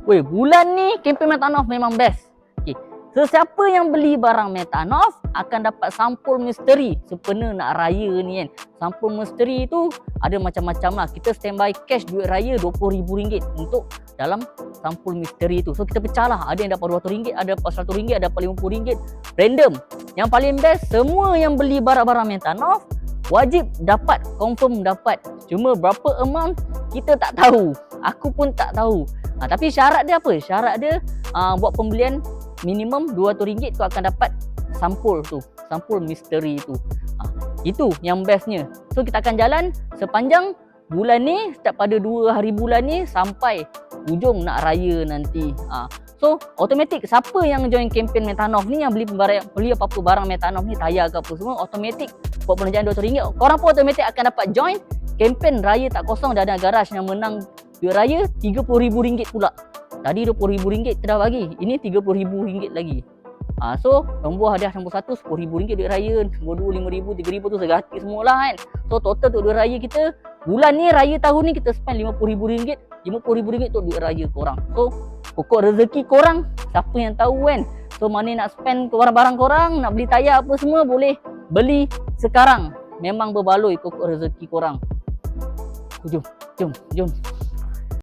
Weh, bulan ni kempen Metanov memang best. Okay. Sesiapa yang beli barang Metanov akan dapat sampul misteri sempena nak raya ni kan. Sampul misteri tu ada macam-macam lah. Kita standby cash duit raya RM20,000 untuk dalam sampul misteri tu. So kita pecah lah. Ada yang dapat RM200, ada dapat RM100, ada dapat RM50. Random. Yang paling best, semua yang beli barang-barang Metanov wajib dapat, confirm dapat. Cuma berapa amount kita tak tahu. Aku pun tak tahu. Tapi syarat dia apa? Syarat dia buat pembelian minimum RM200 tu akan dapat sampul tu, sampul misteri tu. Itu yang bestnya. So kita akan jalan sepanjang bulan ni, setiap pada 2 hari bulan ni sampai hujung nak raya nanti. So automatik siapa yang join kempen Metanov ni, yang beli apa-apa barang Metanov ni, tayar ke apa semua, automatik buat belanjaan RM200. Korang pun automatik akan dapat join kempen Raya Tak Kosong Dana Garage yang menang duit raya RM30,000 pula. Tadi RM20,000 kita dah bagi. Ini RM30,000 lagi. So nombor hadiah nombor 1 RM10,000 duit raya, nombor 2 RM5,000, RM3,000 tu segratis semualah kan. So total tu duit raya kita bulan ni, raya tahun ni kita spend RM50,000. RM50,000 tu duit raya korang. So pokok rezeki korang, siapa yang tahu kan. So mana nak spend barang-barang korang, nak beli tayar apa semua, boleh beli sekarang. Memang berbaloi pokok rezeki korang. Jom.